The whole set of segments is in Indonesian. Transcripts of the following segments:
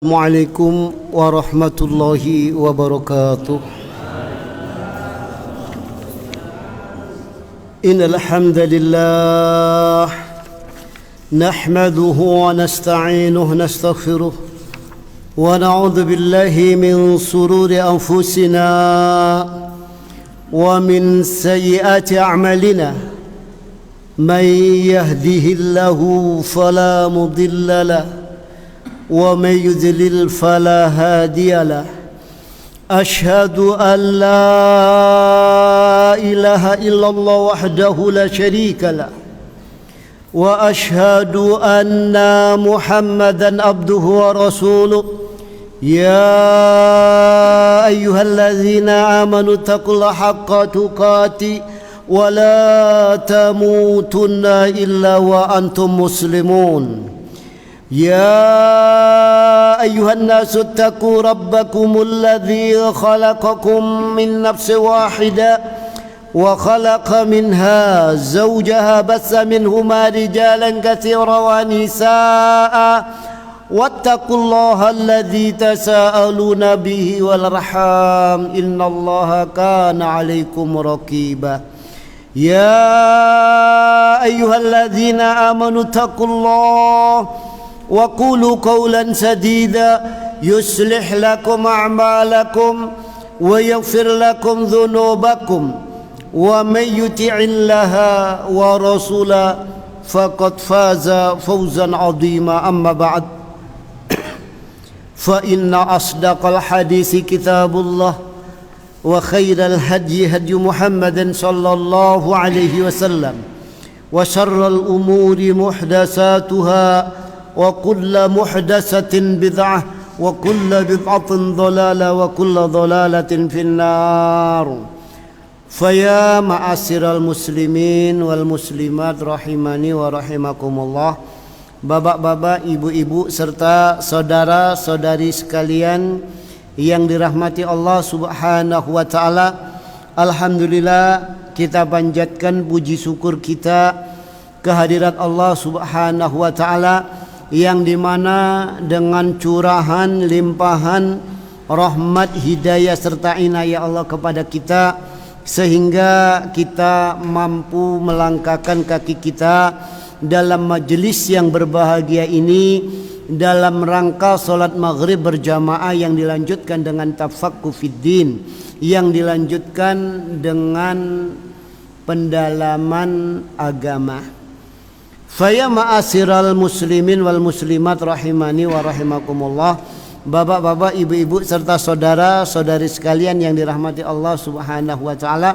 Assalamualaikum warahmatullahi wabarakatuh. Innal hamdalillah nahmaduhu wa nasta'inuhu nastaghfiruh wa na'udzu billahi min sururi anfusina wa min sayyiati a'malina. Man yahdihillahu fala mudilla lahu ومن يضلل فلا هادي له أشهد أن لا إله إلا الله وحده لا شريك له وأشهد أن محمدا عبده ورسوله يا أيها الذين آمنوا اتقوا الله حق تقاته ولا تموتن إلا وأنتم مسلمون يا أيها الناس اتقوا ربكم الذي خلقكم من نفس واحدة وخلق منها زوجها بث منهما رجالا كثيرا ونساء واتقوا الله الذي تساءلون به والأرحام إن الله كان عليكم رقيبا يا أيها الذين آمنوا اتقوا الله وقولوا قولا سديدا يصلح لكم أعمالكم ويغفر لكم ذنوبكم ومن يطع الله ورسوله فقد فاز فوزا عظيما أما بعد فإن أصدق الحديث كتاب الله وخير الهدي هدي محمد صلى الله عليه وسلم وشر الأمور محدثاتها وكل محدثة بدعة وكل بدعة ضلالة وكل ضلالة في النار فيا معاشر المسلمين والmuslimat rahimani wa rahimakumullah. Bapak-bapak, ibu-ibu serta saudara-saudari sekalian yang dirahmati Allah Subhanahu wa taala, alhamdulillah kita panjatkan puji syukur kita kehadirat Allah Subhanahu wa taala yang dimana dengan curahan limpahan rahmat hidayah serta inayah Allah kepada kita sehingga kita mampu melangkahkan kaki kita dalam majelis yang berbahagia ini dalam rangka salat maghrib berjamaah yang dilanjutkan dengan tafaqquh fiddin, yang dilanjutkan dengan pendalaman agama. Faya ma'asiral muslimin wal muslimat rahimani wa rahimakumullah. Bapak-bapak, ibu-ibu serta saudara-saudari sekalian yang dirahmati Allah Subhanahu wa taala,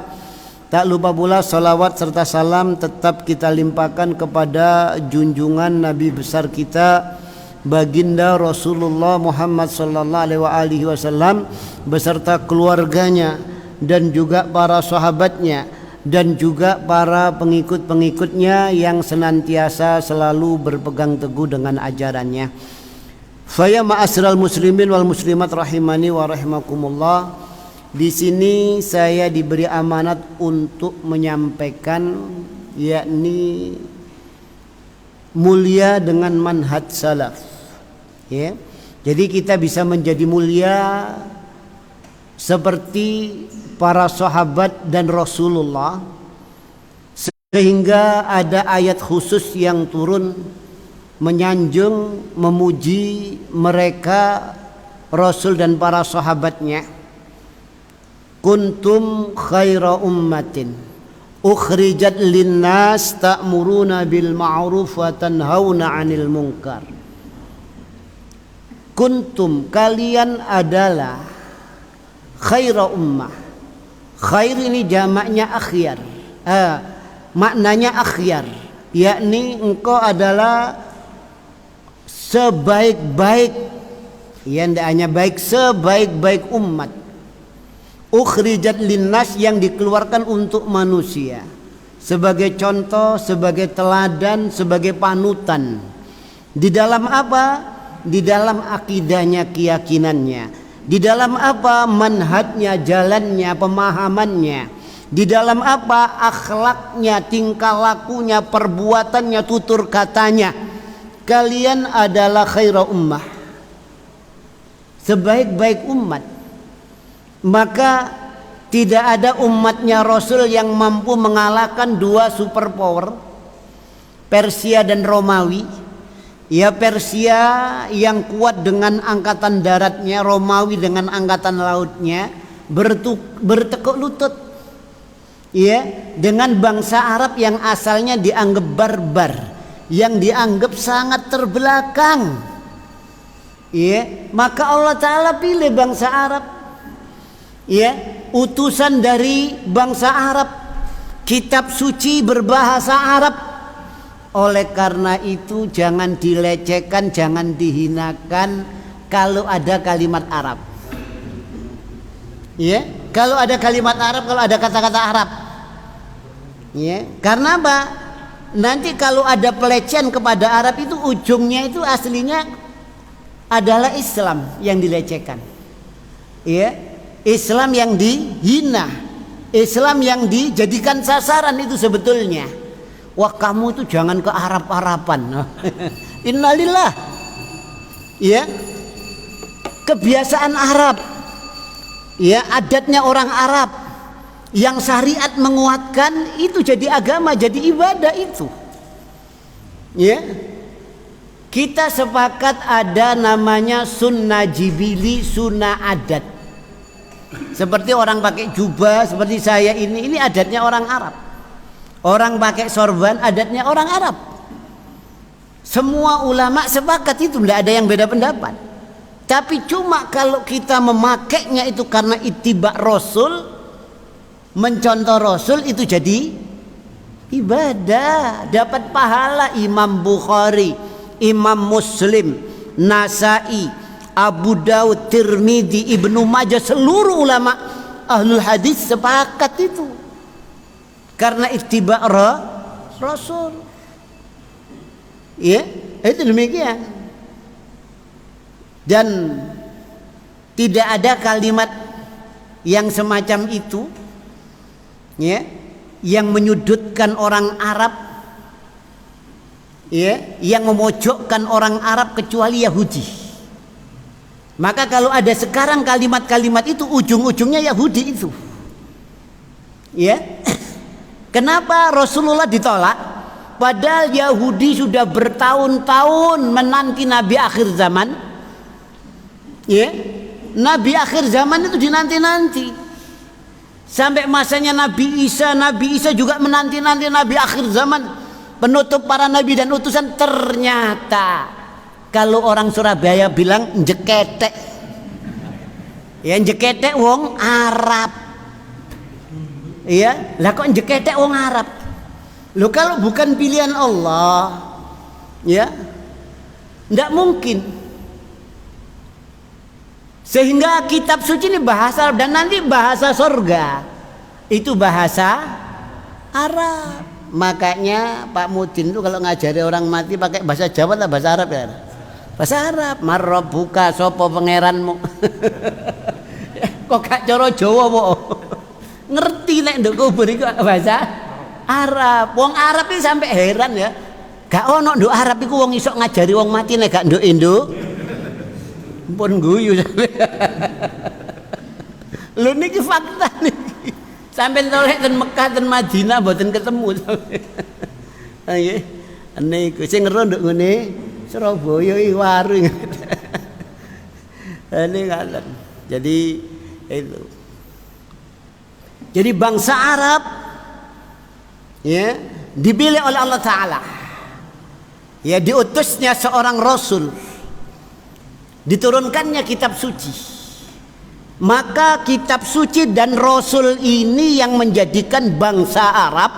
tak lupa pula salawat serta salam tetap kita limpahkan kepada junjungan Nabi besar kita baginda Rasulullah Muhammad sallallahu alaihi wasallam beserta keluarganya dan juga para sahabatnya dan juga para pengikut-pengikutnya yang senantiasa selalu berpegang teguh dengan ajarannya. Faya ma'asyiral muslimin wal muslimat rahimani wa rahimakumullah. Di sini saya diberi amanat untuk menyampaikan yakni mulia dengan manhaj salaf. Ya. Jadi kita bisa menjadi mulia seperti para sahabat dan Rasulullah, sehingga ada ayat khusus yang turun menyanjung memuji mereka Rasul dan para sahabatnya. Kuntum khaira ummatin ukhrijat linnas ta'muruna bil ma'ruf wa tanhauna 'anil munkar. Kuntum, kalian adalah khaira ummah. Khair ini jamaknya akhyar, maknanya akhyar, yakni engkau adalah sebaik-baik, yang hanya baik, sebaik-baik umat. Ukhrijat linnas, yang dikeluarkan untuk manusia, sebagai contoh, sebagai teladan, sebagai panutan. Di dalam apa? Di dalam akidahnya, keyakinannya. Di dalam apa? Manhajnya, jalannya, pemahamannya. Di dalam apa? Akhlaknya, tingkah lakunya, perbuatannya, tutur katanya. Kalian adalah khaira ummah. sebaik-baik umat. Maka tidak ada umatnya Rasul yang mampu mengalahkan dua superpower, Persia dan Romawi. Ya, Persia yang kuat dengan angkatan daratnya, Romawi dengan angkatan lautnya bertekuk lutut ya dengan bangsa Arab yang asalnya dianggap barbar, yang dianggap sangat terbelakang. Ya, maka Allah Ta'ala pilih bangsa Arab, ya, utusan dari bangsa Arab, kitab suci berbahasa Arab. Oleh karena itu jangan dilecehkan, jangan dihinakan kalau ada kalimat Arab. Ya, kalau ada kalimat Arab, kalau ada kata-kata Arab. Ya, karena apa? Nanti kalau ada pelecehan kepada Arab itu ujungnya itu aslinya adalah Islam yang dilecehkan. Ya, Islam yang dihina, Islam yang dijadikan sasaran itu sebetulnya. Wah, kamu itu jangan ke Arab-Araban. Innalillah. Ya. Kebiasaan Arab. Ya, adatnya orang Arab yang syariat menguatkan itu jadi agama, jadi ibadah itu. Ya. Kita sepakat ada namanya sunnah jibili, sunnah adat. Seperti orang pakai jubah seperti saya ini adatnya orang Arab. Orang pakai sorban adatnya orang Arab. Semua ulama sepakat itu, tidak ada yang beda pendapat. Tapi cuma kalau kita memakainya itu karena ittiba Rasul, mencontoh Rasul, itu jadi ibadah, dapat pahala. Imam Bukhari, Imam Muslim, Nasai, Abu Daud, Tirmidzi, Ibnu Majah, seluruh ulama ahlul hadis sepakat itu. Karena ittiba Rasul. Ya, itu demikian. Dan tidak ada kalimat yang semacam itu, ya, yang menyudutkan orang Arab, ya, yang memojokkan orang Arab kecuali Yahudi. Maka kalau ada sekarang kalimat-kalimat itu ujung-ujungnya Yahudi itu. Ya. Kenapa Rasulullah ditolak? Padahal Yahudi sudah bertahun-tahun menanti Nabi akhir zaman. Ya, Nabi akhir zaman itu dinanti-nanti. Sampai masanya Nabi Isa juga menanti-nanti Nabi akhir zaman, penutup para nabi dan utusan. Ternyata kalau orang Surabaya bilang jeketek. Ya, jeketek wong Arab. Iya, lah kok jeketek wong Arab? Loh, kalau bukan pilihan Allah, ya, tidak mungkin. Sehingga kitab suci ini bahasa Arab, dan nanti bahasa surga itu bahasa Arab. Makanya Pak Mudin itu kalau ngajari orang mati pakai bahasa Jawa atau bahasa Arab ya? Bahasa Arab. Marrobuka, sopo pangeranmu. Kok gak cara Jawa kok? Ngerti nek nduk kubur iku bahasa Arab. Wong Arab iki sampai heran ya. Gak ono nduk Arab iku wong iso ngajari wong mati nek gak nduk Indo. Pun guyu sampe. Lho niki fakta niki. Sampai tolek ten Mekah ten Madinah mboten ketemu sampe. Nggih. Niku sing ngero nduk ngene Surabaya iki warung. Ini ngaten. Jadi itu. Jadi bangsa Arab, ya, dipilih oleh Allah Ta'ala, ya, diutusnya seorang Rasul, diturunkannya kitab suci. Maka kitab suci dan Rasul ini yang menjadikan bangsa Arab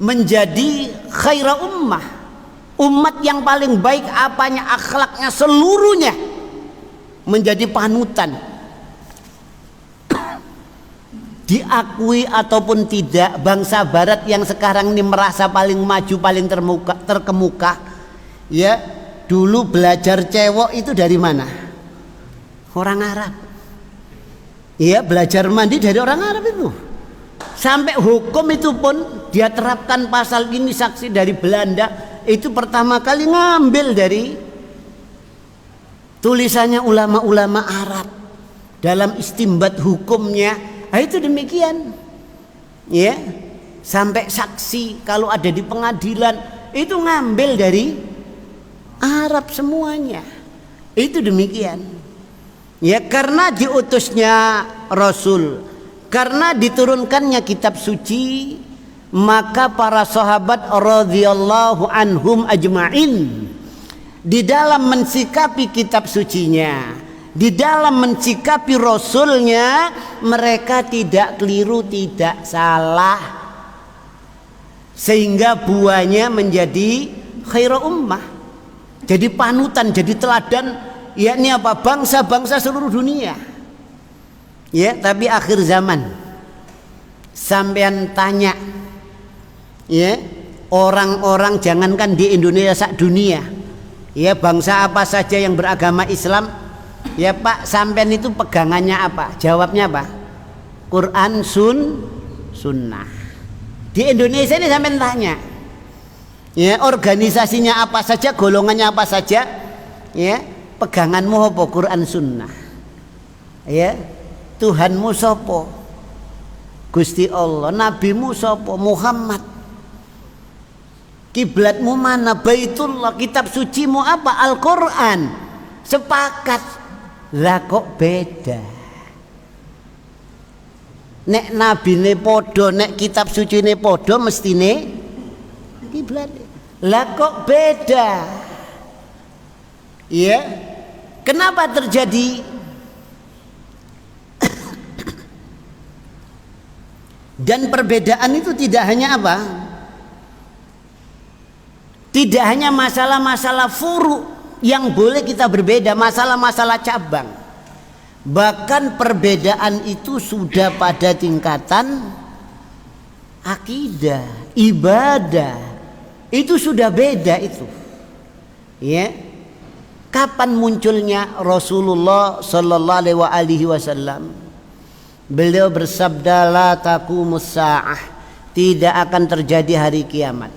menjadi khaira ummah, umat yang paling baik apanya, akhlaknya, seluruhnya menjadi panutan. Diakui ataupun tidak, bangsa barat yang sekarang ini merasa paling maju, paling terkemuka, ya, dulu belajar cewek itu dari mana? Orang Arab. Ya, belajar mandi dari orang Arab itu. Sampai hukum itu pun dia terapkan pasal ini, saksi dari Belanda itu pertama kali ngambil dari tulisannya ulama-ulama Arab dalam istimbat hukumnya. Nah, itu demikian. Ya. Sampai saksi kalau ada di pengadilan itu ngambil dari Arab semuanya. Itu demikian. Ya, karena diutusnya Rasul, karena diturunkannya kitab suci, maka para sahabat radhiyallahu anhum ajma'in di dalam mensikapi kitab sucinya, di dalam mensikapi Rasulnya, mereka tidak keliru, tidak salah, sehingga buahnya menjadi khairu ummah, jadi panutan, jadi teladan, yakni apa, bangsa-bangsa seluruh dunia. Ya, tapi akhir zaman sampean tanya, ya, orang-orang jangankan di Indonesia, sak dunia, ya, bangsa apa saja yang beragama Islam, ya Pak, sampean itu pegangannya apa? Jawabnya apa? Quran, sunnah. Di Indonesia ini sampean tanya, ya, organisasinya apa saja, golongannya apa saja, ya, peganganmu apa? Quran, sunnah. Ya, Tuhanmu sopo? Gusti Allah. Nabimu sopo? Muhammad. Kiblatmu mana? Baitullah. Kitab sucimu apa? Al-Quran. Sepakat. Lah kok beda? Nek nabine podo, nek kitab sucine podo, mestine kiblat. Lah kok beda? Ya. Kenapa terjadi? Dan perbedaan itu tidak hanya apa? Tidak hanya masalah-masalah furu yang boleh kita berbeda, masalah-masalah cabang. Bahkan perbedaan itu sudah pada tingkatan akidah, ibadah. Itu sudah beda itu. Ya. Kapan munculnya Rasulullah sallallahu alaihi wasallam? Beliau bersabda, la taqumus sa'ah, tidak akan terjadi hari kiamat.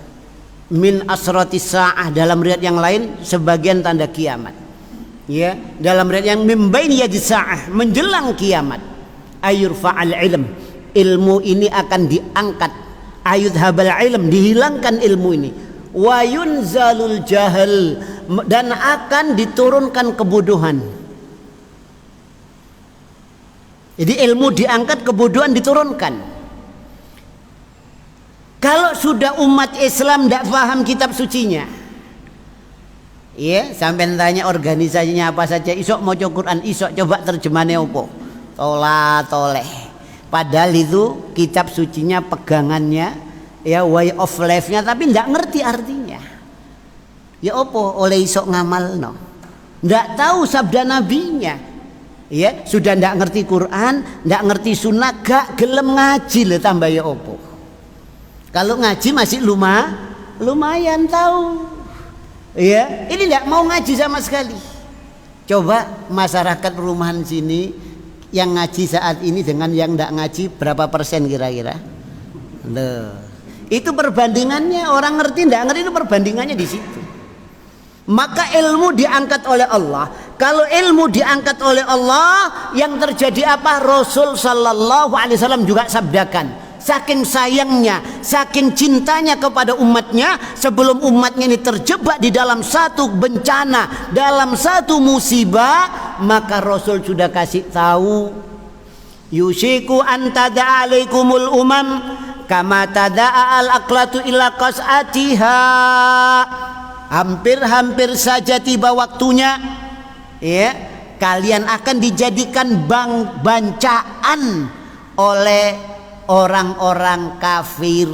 Min asratis sa'ah, dalam riwayat yang lain sebagian tanda kiamat. Ya, dalam riwayat yang min baini yadis sa'ah, menjelang kiamat. Ayurfa'al ilm, ilmu ini akan diangkat. Ayudhabal ilm, dihilangkan ilmu ini. Wa yunzalul jahal, dan akan diturunkan kebodohan. Jadi ilmu diangkat, kebodohan diturunkan. Kalau sudah umat Islam tidak paham kitab sucinya, ya, sampai tanya organisasinya apa saja, isok mau Quran, isok coba terjemahnya apa? Toleh. Padahal itu kitab sucinya, pegangannya, ya, way of life-nya, tapi tidak ngerti artinya. Ya opo oleh isok ngamal no, tidak tahu sabda nabinya. Ya, sudah ndak ngerti Quran, ndak ngerti sunnah, gak gelem ngaji le, tambah ya opo. Kalau ngaji masih lumayan tahu. Ya, ini ndak mau ngaji sama sekali. Coba masyarakat perumahan sini yang ngaji saat ini dengan yang ndak ngaji, berapa persen kira-kira? Loh, itu perbandingannya, orang ngerti ndak ngerti itu perbandingannya di situ. Maka ilmu diangkat oleh Allah. Kalau ilmu diangkat oleh Allah, yang terjadi apa? Rasul sallallahu alaihi wasallam juga sabdakan, saking sayangnya, saking cintanya kepada umatnya, sebelum umatnya ini terjebak di dalam satu bencana, dalam satu musibah, maka Rasul sudah kasih tahu, yushiku an tada'a alaikumul umam kama tada'a al-aqlatu ila qas'atiha. Hampir-hampir saja tiba waktunya, ya, kalian akan dijadikan bancaan oleh orang-orang kafir.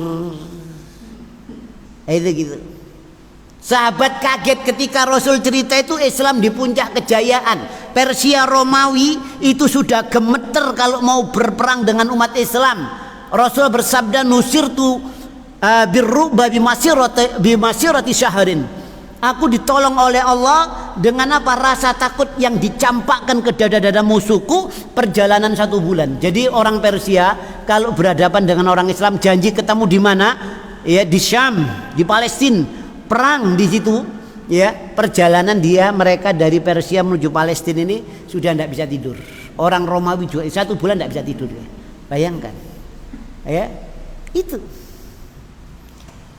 Itu gitu. Sahabat kaget ketika Rasul cerita itu Islam di puncak kejayaan. Persia Romawi itu sudah gemeter kalau mau berperang dengan umat Islam. Rasul bersabda, nusirtu birru'ba bimasirati syahrin. Aku ditolong oleh Allah dengan apa? Rasa takut yang dicampakkan ke dada-dada musuhku perjalanan 1 bulan. Jadi orang Persia kalau berhadapan dengan orang Islam janji ketemu di mana? Ya, di Syam, di Palestina, perang di situ. ya perjalanan mereka dari Persia menuju Palestina ini sudah tidak bisa tidur. Orang Romawi juga 1 bulan tidak bisa tidur ya. Bayangkan ya itu.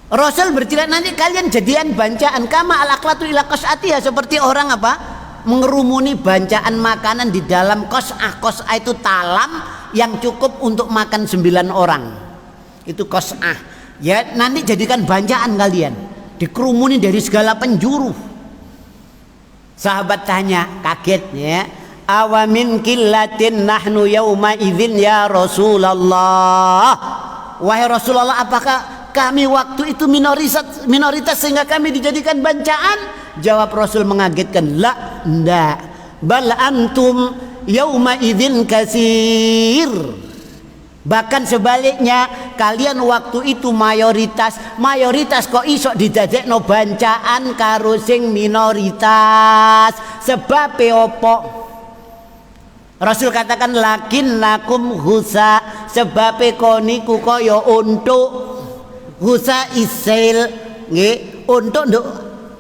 Rasul bercerita nanti kalian jadian bancaan kama al-aklatu ila qas'atiha, seperti orang apa mengerumuni bancaan makanan di dalam qas'ah. Qas'ah itu talam yang cukup untuk makan 9 orang, itu qas'ah ya. Nanti jadikan bancaan kalian, dikerumuni dari segala penjuru. Sahabat tanya kaget ya, awamin killatin nahnu yauma idzin ya Rasulullah, wahai Rasulullah apakah kami waktu itu minoritas sehingga kami dijadikan bancaan? Jawab Rasul mengagetkan, la ndak, bal antum yauma idzin katsir, bahkan sebaliknya kalian waktu itu mayoritas kok iso didadekno bancaan karo sing minoritas. Sebab opo? Rasul katakan lakin lakum husa, sebab koniku kaya untuk husa isail nggih, untuk nduk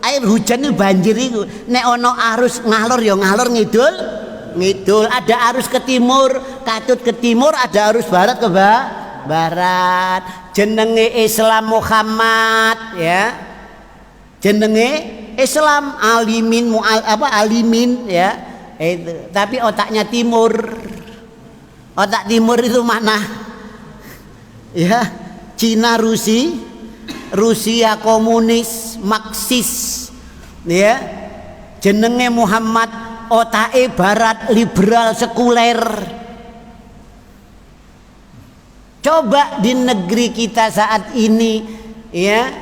air hujan itu banjir itu nek ono arus ngalor ya ngalor ngidul, ada arus ke timur katut ke timur, ada arus barat ke barat. Jenenge Islam Muhammad ya, jenenge Islam alimin alimin ya itu, tapi otaknya timur. Otak timur itu mana ya? Cina, Rusia komunis, Marxis ya. Jenenge Muhammad otake barat liberal sekuler. Coba di negeri kita saat ini ya,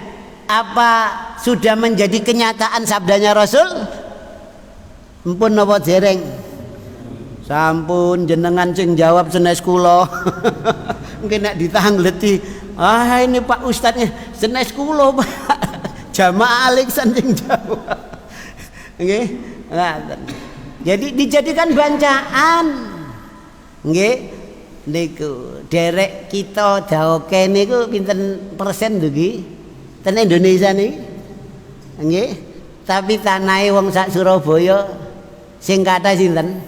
apa sudah menjadi kenyataan sabdanya Rasul? Ampun napa dereng? Sampun jenengan sing jawab senes kula. Mungkin nek ditangleti, ini Pak Ustadznya senes kula Pak. Jamaah Alexan sing jawab. Nggih. Jadi dijadikan bancaan. Nggih. Niku derek kita daoke niku pinten persen dugi ten Indonesia niki? Nggih. Tapi tanahe wong sak Surabaya sing kathah sinten?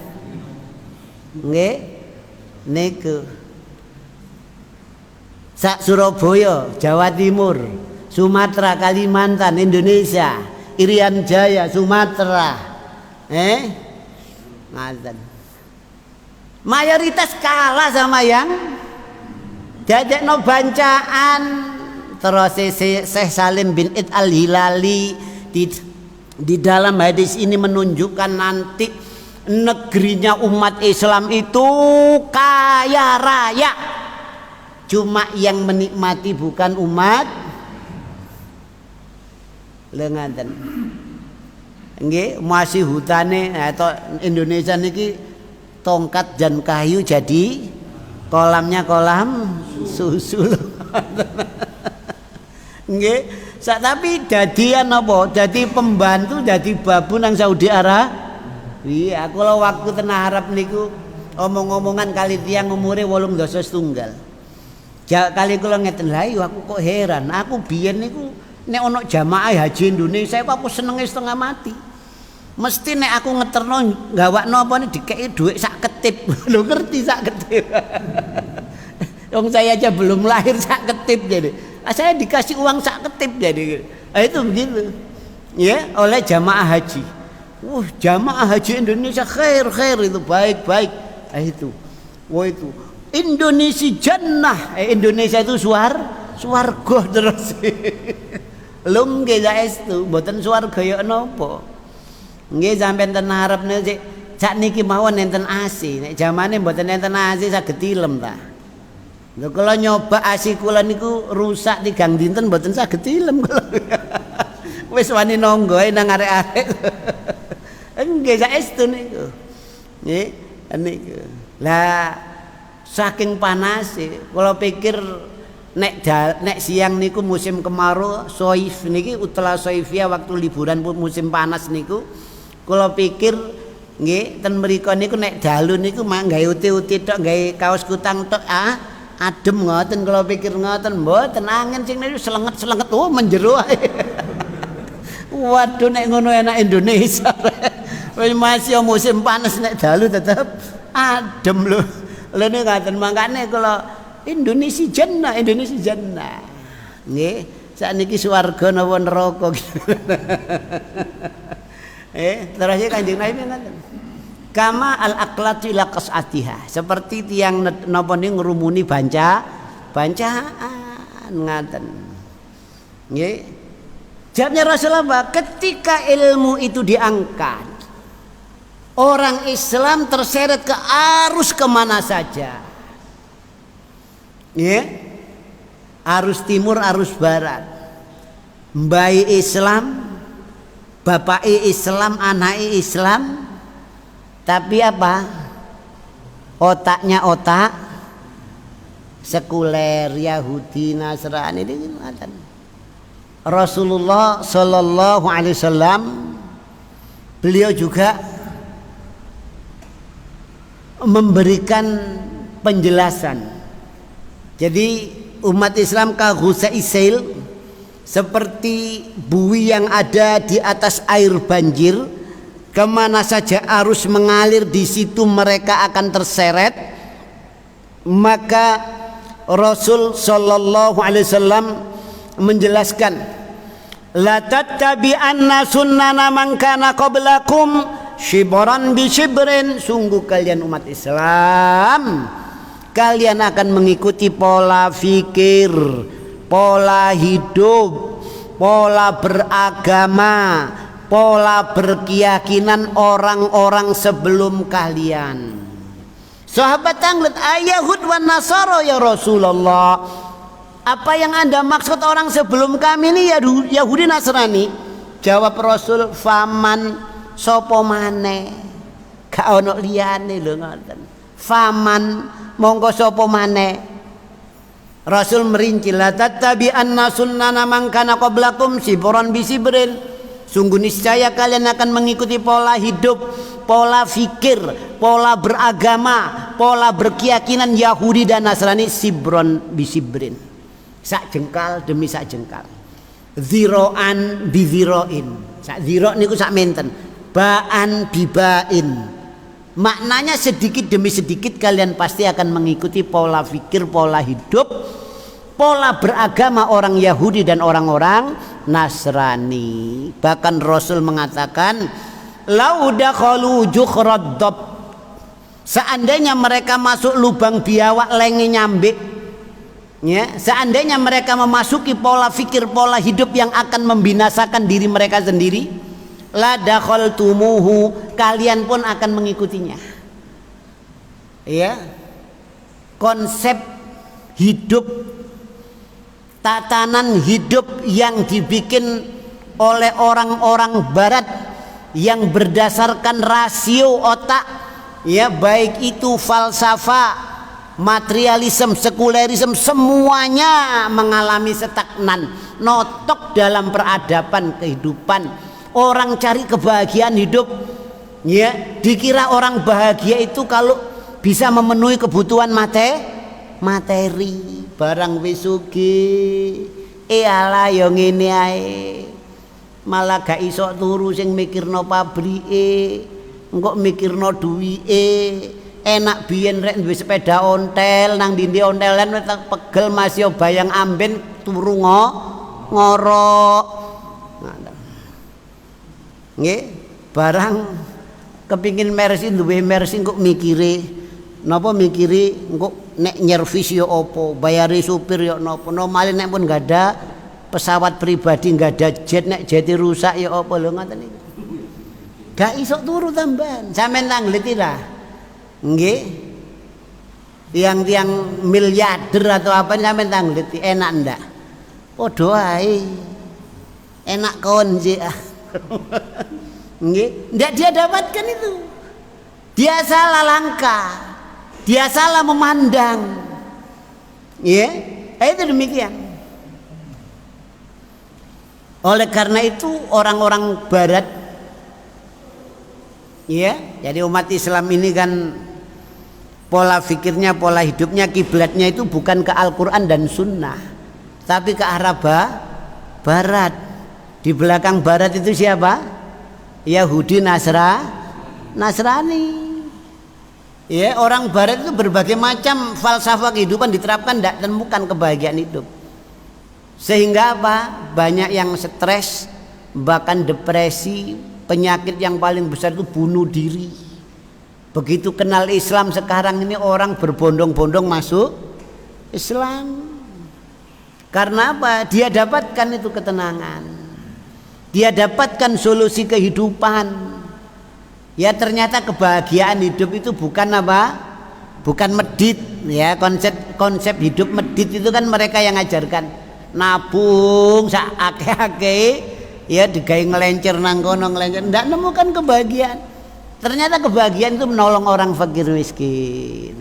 Nggih. Niku. Sak Surabaya, Jawa Timur, Sumatera, Kalimantan, Indonesia, Irian Jaya, Sumatera. Ngaten. Mayoritas kalah sama yang dadekno bancaan. Terus Syekh Salim bin Id Al-Hilali di dalam hadis ini menunjukkan nanti negerinya umat Islam itu kaya raya, cuma yang menikmati bukan umat lengaten. Nggih, masih hutane atau Indonesia niki tongkat dan kayu jadi kolamnya kolam susu. Nggih, tapi dadian apa? Dadi pembantu, dadi babu nang Saudi Arabia. Iya, kula waktu tengah Arab niku omong-omongan kali tiyang umure 87. Kali kula ngeten lha aku kok heran. Aku biyen niku nek ana jamaah haji Indonesia aku senenge setengah mati. Mesti nek aku ngeterno gawakno apa nih dikeki dhuwit sak ketip. Lho ngerti sak ketip. Wong saya aja belum lahir sak ketip jadi. Saya dikasih uang sak ketip jadi. Itu begitu. Ya, oleh jamaah haji. Jamaah haji Indonesia khair itu baik. Itu. Itu. Indonesia jannah. Indonesia itu swarga terus. Lum nggih saestu, mboten swarga ya napa. Nggih sampean ten Arab niki sakniki mawon enten AC. Nek jamane mboten enten AC saged tilem ta. Lho kula nyoba AC kula niku rusak 3 dinten mboten saged tilem kula. Wis wani nonggoe nang arek-arek. Nggih saestu niku. Nggih niku. Lah saking panase kula pikir nek siang niku musim kemarau soif niki utla soifia waktu liburan musim panas niku kula pikir nggih ten mriku niku nek dalu niku mak gawe uti-uti tok gawe kaos kutang tok adem ngoten kula pikir ngoten mboten angin sing niku selenget-selenget menjero ae. Waduh nek ngono enak Indonesia. Wis masih musim panas nek dalu tetep adem lho. Lha nek ngaten mangkane kula Indonesia jannah, Indonesia jannah. Nggih, sakniki swarga napa neraka. Terus Kanjeng Nabi ngaten. Kama al-aqlatu ila qas'atiha. Seperti tiang napa ning ngrumuni bancaan ngaten. Nggih. Jawabnya Rasulullah, ketika ilmu itu diangkat, orang Islam terseret ke arus kemana saja. Ya, arus timur, arus barat. Mbai Islam, bapak Islam, anak Islam, tapi apa? Otaknya otak sekuler, Yahudi, Nasrani ini gimana? Rasulullah Sallallahu Alaihi Wasallam beliau juga memberikan penjelasan. Jadi umat Islam kagusaisail seperti buih yang ada di atas air banjir, kemana saja arus mengalir di situ mereka akan terseret. Maka Rasul Sallallahu Alaihi Wasallam menjelaskan, la tattabi'anna sunnana man kana qablakum shibran bi shibrin. Sungguh kalian umat Islam, kalian akan mengikuti pola fikir, pola hidup, pola beragama, pola berkeyakinan orang-orang sebelum kalian. Sahabat tanglet ayahud wan nasara ya Rasulullah, apa yang Anda maksud orang sebelum kami ini Yahudi Nasrani? Jawab Rasul, faman sopo mane, gak ono liyane lho ngoten. Faman monggo sopo mane. Rasul merinci, la tattabi'anna sunnana man kana qablakum sibran bi sibrin. Sungguh niscaya kalian akan mengikuti pola hidup, pola fikir, pola beragama, pola berkeyakinan Yahudi dan Nasrani, sibron bi sibrin. Sak jengkal demi sak jengkal, ziroan bi ziroin. Sak ziro niku sak menten, baan bibain. Maknanya sedikit demi sedikit kalian pasti akan mengikuti pola fikir, pola hidup, pola beragama orang Yahudi dan orang-orang Nasrani. Bahkan Rasul mengatakan, lau dakhalu jukhrad dab, seandainya mereka masuk lubang biawak lenge nyambik, ya, seandainya mereka memasuki pola fikir, pola hidup yang akan membinasakan diri mereka sendiri, la dakhaltumuhu, kalian pun akan mengikutinya. Ya, konsep hidup, tatanan hidup yang dibikin oleh orang-orang barat yang berdasarkan rasio otak, ya, baik itu falsafah, materialisme, sekulerisme, semuanya mengalami stagnan, notok dalam peradaban kehidupan. Orang cari kebahagiaan hidup, ya, dikira orang bahagia itu kalau bisa memenuhi kebutuhan materi, barang wisugi, ala yo ngene ae, malah gak iso turu sing mikirno pabrike, engko mikirno duwike. Enak biyen rek duwe sepeda ontel nang dindi ontelan pegel masih bayang amben turu ngorok. Nggih, barang kepingin mersi duwe mersi kok mikire napa, mikiri engko nek nyervis yo opo, bayari supir yo napa. Normale nek pun enggak ada pesawat pribadi, enggak ada jet, nek jete rusak yo opo lho ngoten niku. Gak iso turu tambahan. Sampeyan nang ngliti lah. Nggih, tiang-tiang miliarder atau apa sampeyan tangleti enak ndak? Padha ae. Enak kon sih. Nggih, ndak dia dapatkan itu. Dia salah langkah. Dia salah memandang. Ya, itu demikian. Oleh karena itu orang-orang barat, ya, jadi umat Islam ini kan pola fikirnya, pola hidupnya, kiblatnya itu bukan ke Al-Quran dan Sunnah, tapi ke arah barat. Di belakang barat itu siapa? Yahudi, Nasrani. Ya, orang barat itu berbagai macam falsafah kehidupan diterapkan, tidak temukan kebahagiaan hidup. Sehingga apa? Banyak yang stres, bahkan depresi, penyakit yang paling besar itu bunuh diri. Begitu kenal Islam sekarang ini orang berbondong-bondong masuk Islam. Karena apa? Dia dapatkan itu ketenangan. Dia dapatkan solusi kehidupan. Ya, ternyata kebahagiaan hidup itu bukan apa? Bukan medit. Ya, konsep hidup medit itu kan mereka yang ngajarkan. Nabung sak akeh-akeh, ya digawe ngelencer nang kono ngelencer, ndak nemukan kebahagiaan. Ternyata kebahagiaan itu menolong orang fakir miskin.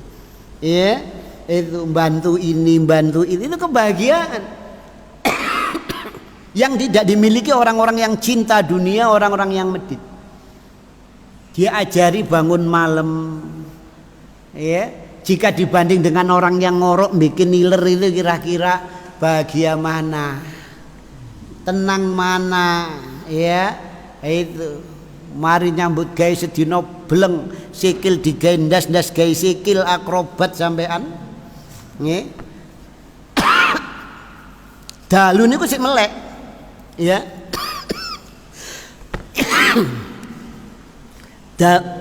Ya, itu bantu ini itu kebahagiaan. Yang tidak dimiliki orang-orang yang cinta dunia, orang-orang yang medit. Dia ajari bangun malam. Ya, jika dibanding dengan orang yang ngorok bikin niler itu kira-kira bahagia mana? Tenang mana? Ya, itu. Mari nyambut gawe sedina bleng, sikil digawe ndas-ndas gawe sikil akrobat sampean. Nggih. Dalu niku sik melek. Ya.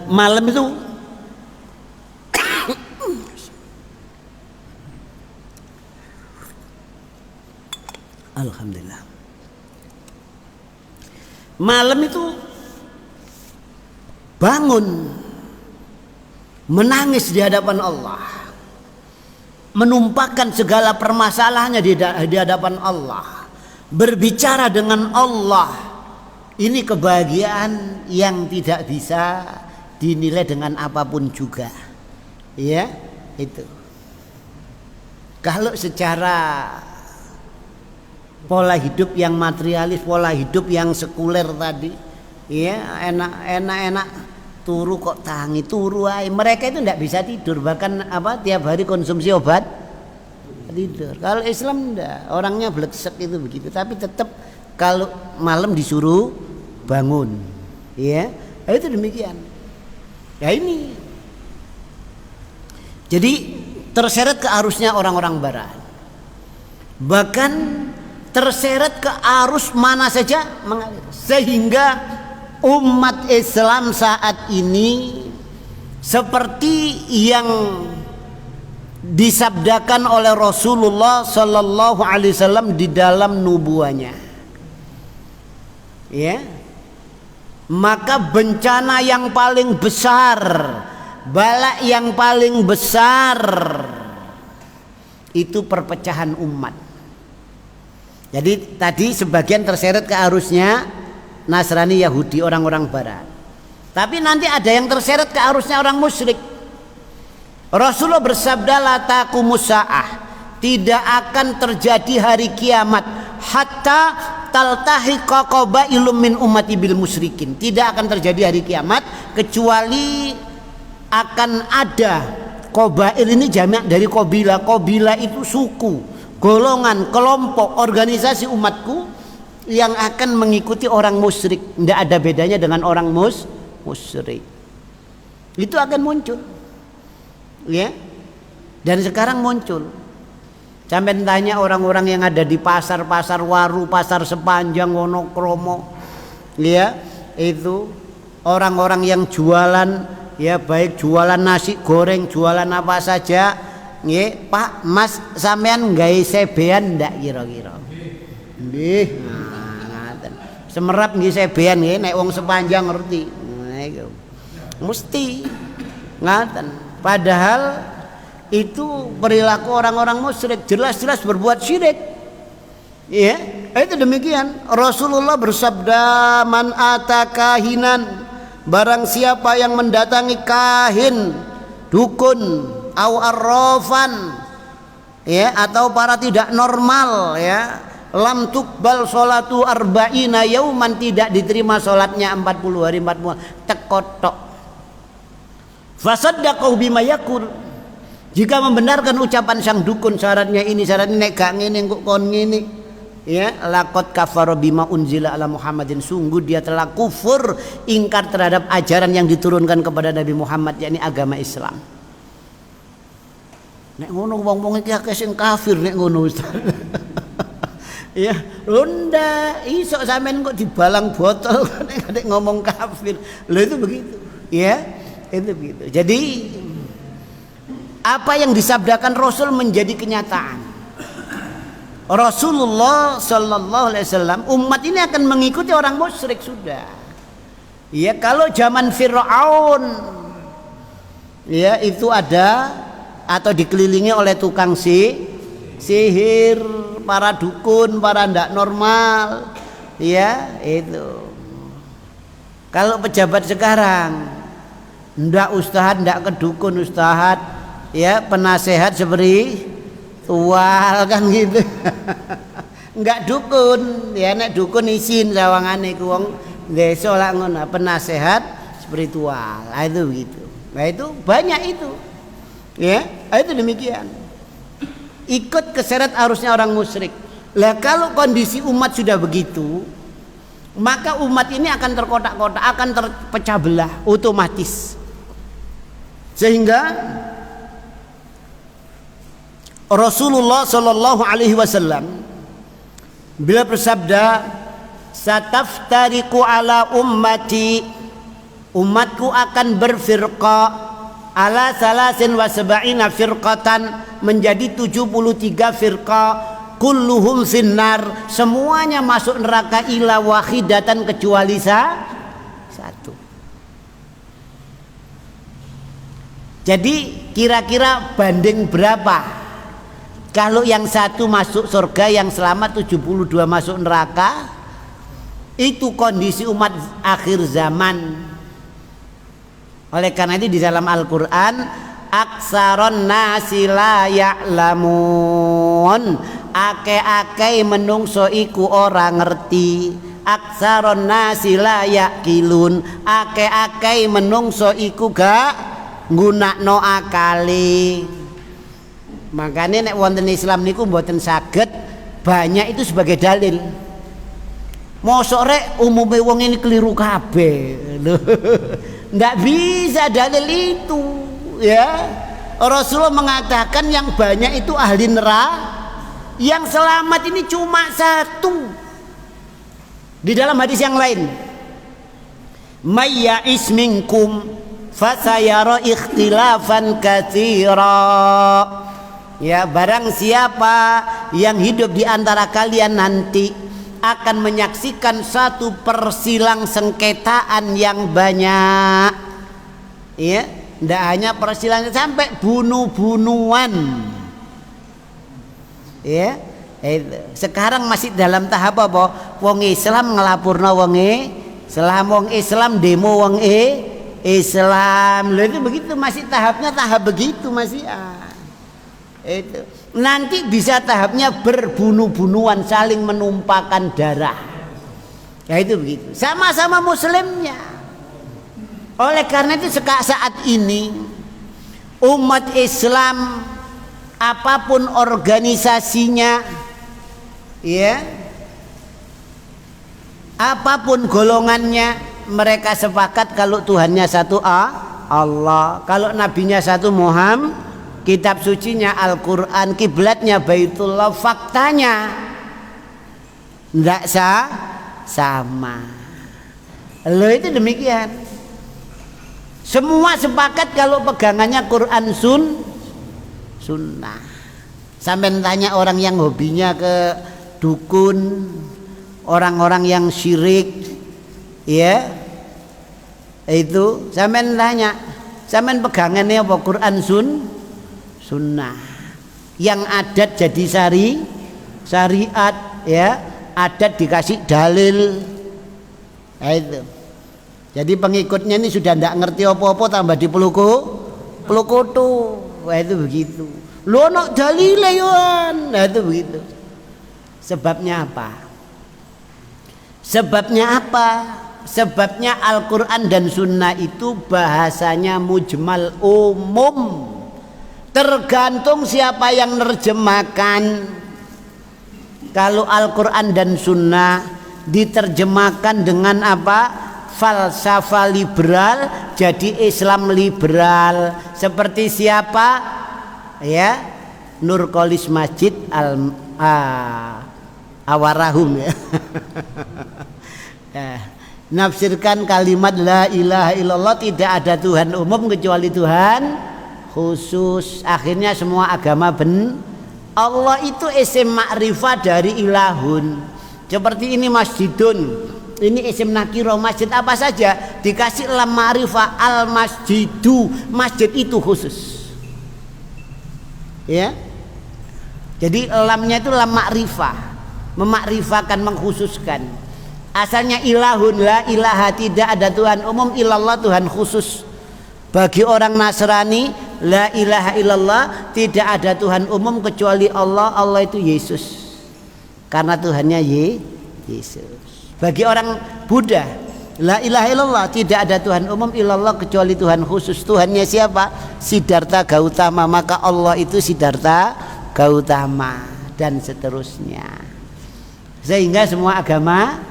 Malam itu alhamdulillah. Malam itu bangun menangis di hadapan Allah, menumpahkan segala permasalahannya di hadapan Allah, berbicara dengan Allah. Ini kebahagiaan yang tidak bisa dinilai dengan apapun juga. Ya, itu. Kalau secara pola hidup yang materialis, pola hidup yang sekuler tadi, ya enak turu kok tangi turu aja. Mereka itu tidak bisa tidur, bahkan apa tiap hari konsumsi obat tidur. Kalau Islam enggak, orangnya bleksek itu begitu, tapi tetap kalau malam disuruh bangun, ya itu demikian. Ya ini, jadi terseret ke arusnya orang-orang Barat, bahkan terseret ke arus mana saja mengalir, sehingga umat Islam saat ini seperti yang disabdakan oleh Rasulullah Sallallahu Alaihi Wasallam di dalam nubuahnya, ya, maka bencana yang paling besar, bala yang paling besar itu perpecahan umat. Jadi tadi sebagian terseret ke arusnya Nasrani, Yahudi, orang-orang Barat, tapi nanti ada yang terseret ke arusnya orang musyrik. Rasulullah bersabda, la taqumus saah, tidak akan terjadi hari kiamat hatta taltahiqa qabailum min ummati bil musyrikin. Tidak akan terjadi hari kiamat kecuali akan ada qabail, ini jamak dari qabilah. Qabilah itu suku, golongan, kelompok, organisasi umatku yang akan mengikuti orang musyrik. Tidak ada bedanya dengan orang musyrik. Itu akan muncul, ya. Dan sekarang muncul. Sampai tanya orang-orang yang ada di pasar-pasar waru, pasar Sepanjang, Wonokromo, ya, itu orang-orang yang jualan, ya, baik jualan nasi goreng, jualan apa saja, ya, Pak, Mas, sampean nggawe sebean ndak kira-kira? Nggih. Semerap nggih sebean nggih, nek wong Sepanjang ngerti. Nah, iku. Mesti ngaten. Padahal itu perilaku orang-orang musyrik, jelas-jelas berbuat syirik. Ya, itu demikian. Rasulullah bersabda, man atakahinan, barang siapa yang mendatangi kahin, dukun, au arrafan, ya, atau para tidak normal, ya, lam tuqbal sholatu arba'ina yauman, tidak diterima sholatnya 40 hari 40 tekotok. Fasaddaqahu bima yaqul, jika membenarkan ucapan sang dukun, syaratnya ini, syaratnya nek gak ngene kok kon ngene, Ya, laqad kafara bima unzila ala Muhammadin, sungguh dia telah kufur, ingkar terhadap ajaran yang diturunkan kepada Nabi Muhammad, yakni agama Islam. Nek ngono wong-wong iki akeh sing kafir nek ngono Ustaz. Ya, ronda iso sampean kok dibalang botol nek ngomong kafir. Lho itu begitu. Ya, itu begitu. Jadi apa yang disabdakan Rasul menjadi kenyataan. Rasulullah Sallallahu Alaihi Wasallam, umat ini akan mengikuti orang musyrik sudah. Ya, kalau zaman Fir'aun, ya itu ada atau dikelilingi oleh tukang sihir, para dukun, para ndak normal, ya itu. Kalau pejabat sekarang, ndak ustad, ndak kedukun ustad, ya penasehat seperti tual kan gitu. Enggak dukun, ya nek dukun isin sawangane ku wong desa lak ngono, penasehat spiritual. Nah, itu begitu. Nah, itu banyak itu. Ya, itu demikian. Ikut keseret arusnya orang musyrik. Lah kalau kondisi umat sudah begitu, maka umat ini akan terkotak-kotak, akan terpecah belah otomatis. Sehingga Rasulullah Shallallahu Alaihi Wasallam bila bersabda, "Sataftariqu ala ummati, umatku akan berfirqa ala salasin wa sab'ina firqatan, menjadi 73 firqa, kulluhum finnar, semuanya masuk neraka illa wahidatan, kecuali satu." Jadi kira-kira banding berapa? Kalau yang satu masuk surga, yang selamat 72 masuk neraka. Itu kondisi umat akhir zaman. Oleh karena itu di dalam Al-Quran, aksaron nasi la ya'lamun, ake-ake menungso iku ora ngerti. Aksaron nasi la ya'kilun, ake-ake menungso iku gak nggunakno akali. Makanya nek wonten Islam niku mboten saged banyak itu sebagai dalil. Mosok rek umume wong ini keliru kabeh. Ndak bisa dalil itu, ya. Rasulullah mengatakan yang banyak itu ahli neraka, yang selamat ini cuma satu. Di dalam hadis yang lain, may ya'is minkum fasayara ikhtilafan katsira. Ya, barang siapa yang hidup di antara kalian nanti akan menyaksikan satu persilang sengketaan yang banyak. Ya, tidak hanya persilang, sampai bunuh-bunuhan. Ya, sekarang masih dalam tahap apa? Wong Islam ngelapurna wong Islam, wong Islam demo wong Islam. Loh, itu begitu, masih tahapnya tahap begitu masih. Itu nanti bisa tahapnya berbunuh-bunuhan, saling menumpahkan darah. Ya itu begitu, sama-sama muslimnya. Oleh karena itu saat ini umat Islam apapun organisasinya, ya, apapun golongannya, mereka sepakat kalau Tuhannya satu Allah, kalau nabinya satu Muhammad, kitab sucinya Al-Quran, kiblatnya Baitullah. Faktanya tidak sama. Loh, itu demikian. Semua sepakat kalau pegangannya Quran Sunnah. Sampai tanya orang yang hobinya ke dukun, orang-orang yang syirik, ya, itu sampai tanya, sampai pegangannya apa? Quran Sunnah. Yang adat jadi syariat, ya, adat dikasih dalil. Nah, itu. Jadi pengikutnya ini sudah tidak ngerti apa-apa, tambah dipelukutu. Wah, itu begitu. Lo nak dalil yon. Nah, itu begitu. Sebabnya apa? Sebabnya Al-Quran dan Sunnah itu bahasanya mujmal, umum. Tergantung siapa yang nerjemahkan. Kalau Al-Quran dan Sunnah diterjemahkan dengan apa? Falsafah liberal, jadi Islam liberal. Seperti siapa? Ya, Nurkolis Masjid Awarahum ya. Nafsirkan kalimat la ilaha illallah, tidak ada Tuhan umum kecuali Tuhan khusus. Akhirnya semua agama Allah itu isim ma'rifah dari ilahun. Seperti ini masjidun, ini isim nakiro, masjid apa saja dikasih lam ma'rifah, al masjidu, masjid itu khusus ya. Jadi lamnya itu lam ma'rifah, memakrifakan, mengkhususkan. Asalnya ilahun, la ilaha, tidak ada Tuhan umum illallah, Tuhan khusus. Bagi orang Nasrani, la ilaha illallah, tidak ada Tuhan umum kecuali Allah. Allah itu Yesus, karena Tuhannya Yesus. Bagi orang Buddha, la ilaha illallah, tidak ada Tuhan umum illallah kecuali Tuhan khusus. Tuhannya siapa? Siddhartha Gautama, maka Allah itu Siddhartha Gautama, dan seterusnya. Sehingga semua agama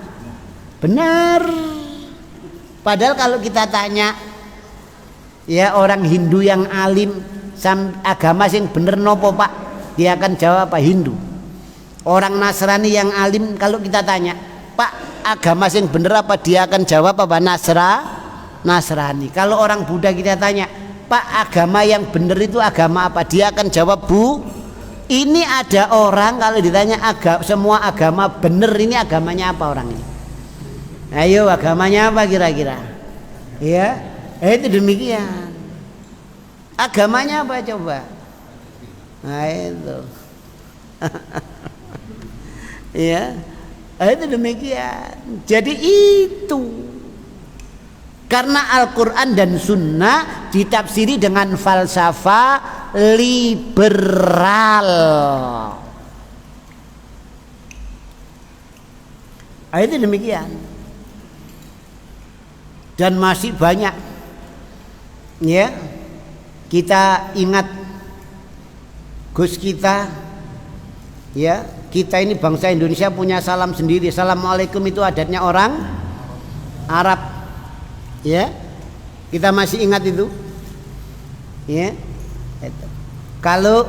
benar. Padahal kalau kita tanya ya orang Hindu yang alim, agama sing bener nopo Pak? Dia akan jawab apa? Hindu. Orang Nasrani yang alim, kalau kita tanya, Pak, agama sing bener apa? Dia akan jawab apa? Nasrani. Kalau orang Buddha kita tanya, Pak, agama yang bener itu agama apa? Dia akan jawab Ini ada orang kalau ditanya semua agama bener, ini agamanya apa orang ini? Ayo, agamanya apa kira-kira? Ya, itu demikian. Agamanya apa coba? Nah itu. Ya, itu demikian. Jadi itu karena Al-Quran dan Sunnah ditafsiri dengan falsafah liberal. Itu demikian. Dan masih banyak. Ya, kita ingat Gus kita, ya, kita ini bangsa Indonesia punya salam sendiri. Assalamualaikum itu adatnya orang Arab, ya, kita masih ingat itu, ya. Kalau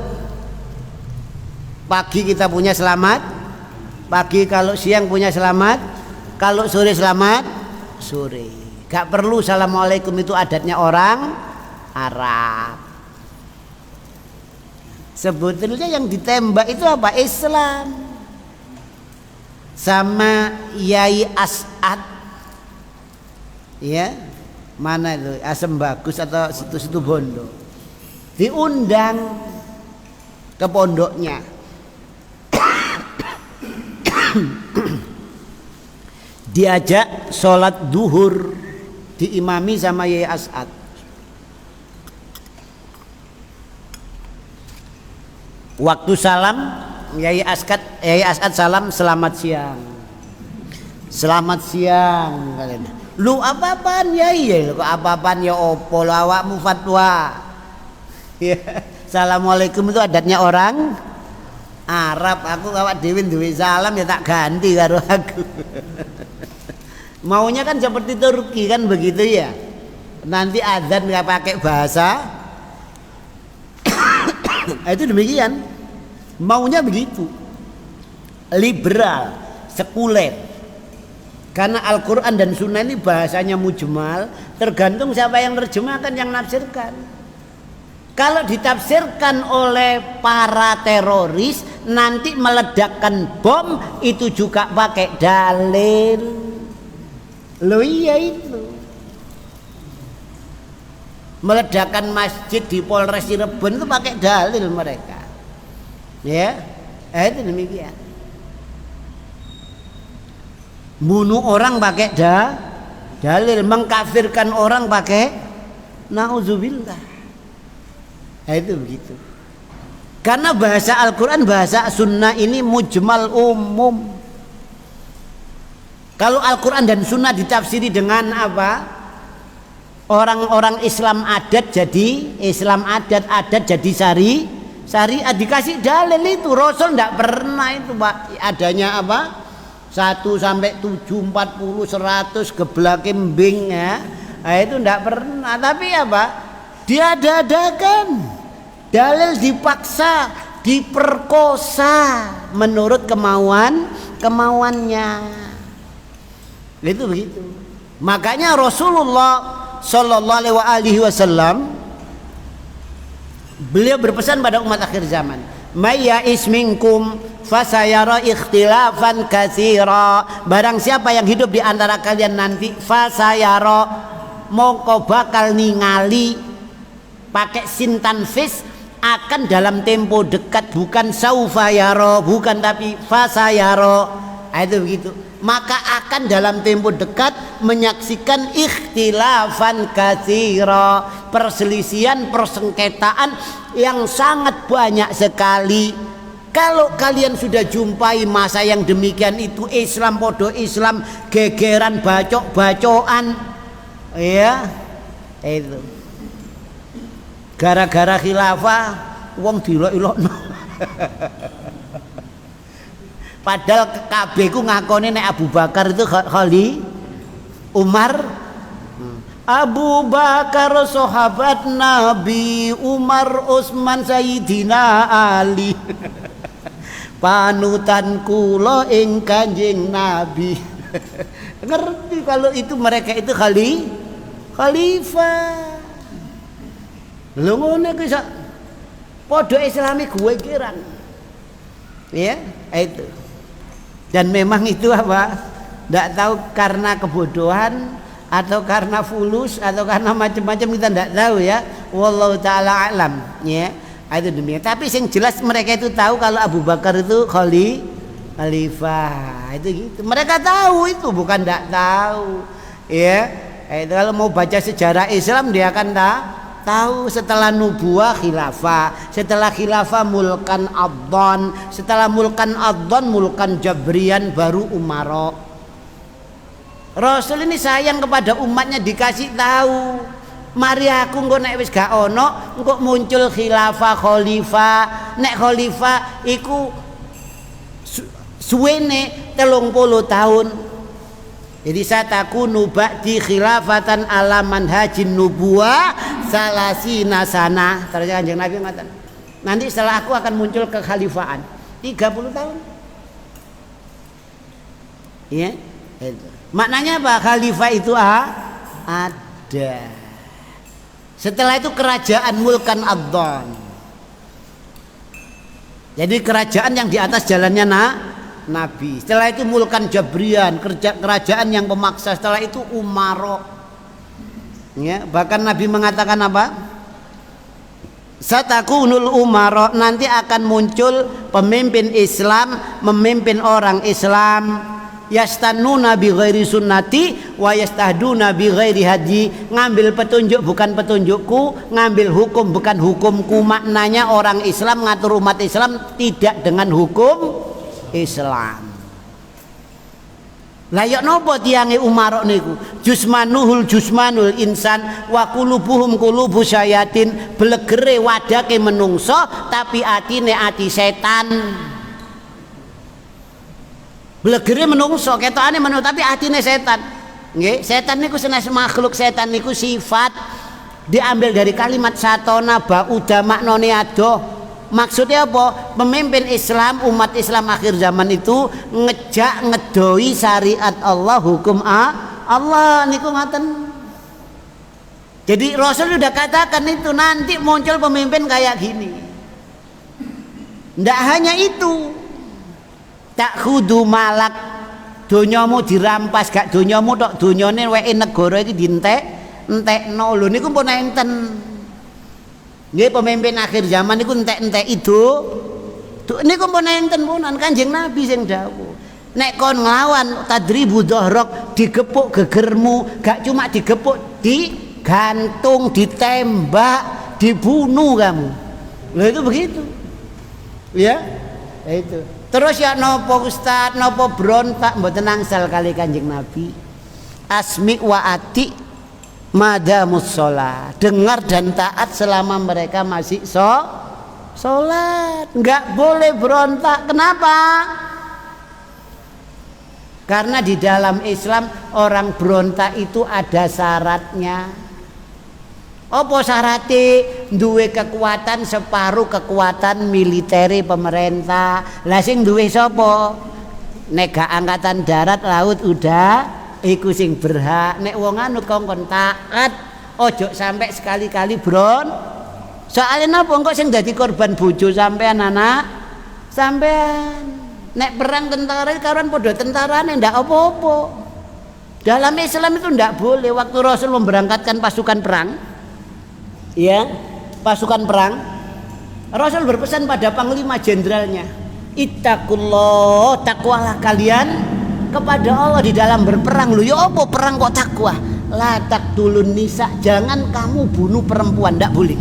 pagi kita punya selamat pagi, kalau siang punya selamat, kalau sore selamat sore. Gak perlu assalamualaikum itu adatnya orang Arab. Sebetulnya yang ditembak itu apa? Islam. Sama Yai As'ad, ya, mana itu? Asem Bagus atau situ-situ Bondo, diundang ke pondoknya. Diajak sholat duhur, diimami sama Yai As'ad. Waktu salam, Yai As'ad salam, selamat siang. Selamat siang. Lu apa-apaan Yai? Kok apa-apaan ya opo, awakmu fatwa. Ya, assalamualaikum itu adatnya orang Arab. Aku awak dhewe duwe salam ya tak ganti karo aku. Maunya kan seperti Turki kan begitu ya. Nanti azan nggak pakai bahasa. Itu demikian. Maunya begitu. Liberal, sekuler. Karena Al-Quran dan Sunnah ini bahasanya mujmal, tergantung siapa yang terjemahkan, yang nafsirkan. Kalau ditafsirkan oleh para teroris, nanti meledakkan bom, itu juga pakai dalil. Loh iya itu. Meledakkan masjid di Polres Cirebon itu pakai dalil mereka. Ya, itu demikian. Bunuh orang pakai dalil, mengkafirkan orang pakai nauzubillah. Itu begitu. Karena bahasa Al-Quran, bahasa Sunnah ini mujmal umum. Kalau Al-Quran dan Sunnah ditafsiri dengan apa? Orang-orang Islam adat jadi Islam adat, adat jadi syariat, dikasih dalil itu. Rasul tidak pernah itu Pak adanya apa 1 sampai 7, 40, 100 geblak kembing ya. Nah, itu tidak pernah. Tapi apa? Diada-adakan. Dalil dipaksa, diperkosa menurut kemauannya. Itu begitu. Makanya Rasulullah Shallallahu Alaihi Wasallam beliau berpesan pada umat akhir zaman, "May ya'is minkum fasayara ikhtilafan katsira." Barang siapa yang hidup di antara kalian nanti fasayara mongko bakal ningali, pakai sin tanfis, akan dalam tempo dekat, bukan saufayara, bukan, tapi fasayara. Itu begitu. Maka akan dalam tempo dekat menyaksikan ikhtilafan katsira, perselisihan, persengketaan yang sangat banyak sekali. Kalau kalian sudah jumpai masa yang demikian itu, Islam podo Islam, gegeran bacok-bacokan, ya itu gara-gara khilafah wong dilok-ilokno. Padahal kabeh ku ngakoni nek Abu Bakar itu khali, Umar Abu Bakar sahabat Nabi, Umar Utsman Sayyidina Ali. Panutan kula ing Kanjeng Nabi. Ngerti kalau itu mereka itu khalifah. Lho ngono ku iso padha Islami gue kirang. Ya, itu. Dan memang itu apa? Tidak tahu karena kebodohan atau karena fulus atau karena macam-macam, kita tidak tahu ya. Wallahu taala alam ya. Itu demikian. Tapi yang jelas mereka itu tahu kalau Abu Bakar itu khalifah. Itu gitu. Mereka tahu itu, bukan tidak tahu. Ya. Itu kalau mau baca sejarah Islam dia akan tahu setelah nubuah khilafah, setelah khilafah mulkan Adhan, setelah mulkan Adhan mulkan Jabrian, baru Umaro. Rasul ini sayang kepada umatnya, dikasih tahu, mari aku engko nek wis gak ono engko muncul khilafah khalifah. Nek khalifah iku suwene 30 tahun. Jadi satakunu ba'di khilafatan ala manhajin nubuwah salasina sana. Terus Kanjeng Nabi mengatakan, nanti setelah aku akan muncul kekhalifahan 30 tahun. Ya, itu. Maknanya apa? Khalifah itu ada. Setelah itu kerajaan mulkan Adhan. Jadi kerajaan yang di atas jalannya Nabi. Setelah itu mulkan Jabrian, kerajaan yang pemaksa. Setelah itu Umaro. Ya, bahkan Nabi mengatakan apa? Satakunul Umaro, nanti akan muncul pemimpin Islam, memimpin orang Islam. Yastannuna bi ghairi sunnati wa yastahduna bi ghairi hadi. Ngambil petunjuk bukan petunjukku, ngambil hukum bukan hukumku. Maknanya orang Islam ngatur umat Islam tidak dengan hukum Islam. Layak nopo tiange Umarok niku? Jusmanul insan wa qulubuhum qulubu syayatin. Belegere wadake menungso tapi atine ati setan. Belegere menungso ketokane menungso tapi atine setan. Nggih, setan niku senes makhluk, setan niku sifat diambil dari kalimat satona ba'uda maknane adoh. Maksudnya apa? Pemimpin Islam, umat Islam akhir zaman itu ngejak ngedoi syariat Allah, hukum Allah niku ngaten. Jadi Rasul sudah katakan itu nanti muncul pemimpin kayak gini. Ndak hanya itu, tak khudu malak, donyamu dirampas, gak donyamu tok, donyane weke negara iki dientek-entekno. Lho niku pun enten. Nggih, pemimpin akhir zaman niku entek-entek itu. Niku pun enten punan Kanjeng Nabi sing dawuh. Nek kon nglawan tadribu dhahrok, digepuk gegermu, gak cuma digepuk, digantung, ditembak, dibunuh kamu. Lho itu begitu. Ya? Itu. Terus ya nopo ustaz, nopo berontak mboten angsal kali Kanjeng Nabi. Asmi wa ati madamus sholat, dengar dan taat selama mereka masih Sholat. Nggak boleh berontak. Kenapa? Karena di dalam Islam orang berontak itu ada syaratnya. Apa syaratnya? Duwe kekuatan separuh kekuatan militer pemerintah. Lah sing duwe sapa? Nek gak angkatan darat, laut, udara, iku sing berhak. Nek wong anu kongkon taat, ojo sampai sekali-kali soalnya napa engko sing dadi korban bojo sampean anak sampean. Nek perang tentara karuan padha tentarane ndak apa-apa. Dalam Islam itu ndak boleh. Waktu Rasul memberangkatkan pasukan perang, ya, pasukan perang, Rasul berpesan pada panglima jenderalnya, ittaqullah, takwalah kalian kepada Allah di dalam berperang. Lho ya apa perang kok takwa? La taqtulun nisa, jangan kamu bunuh perempuan, ndak boleh.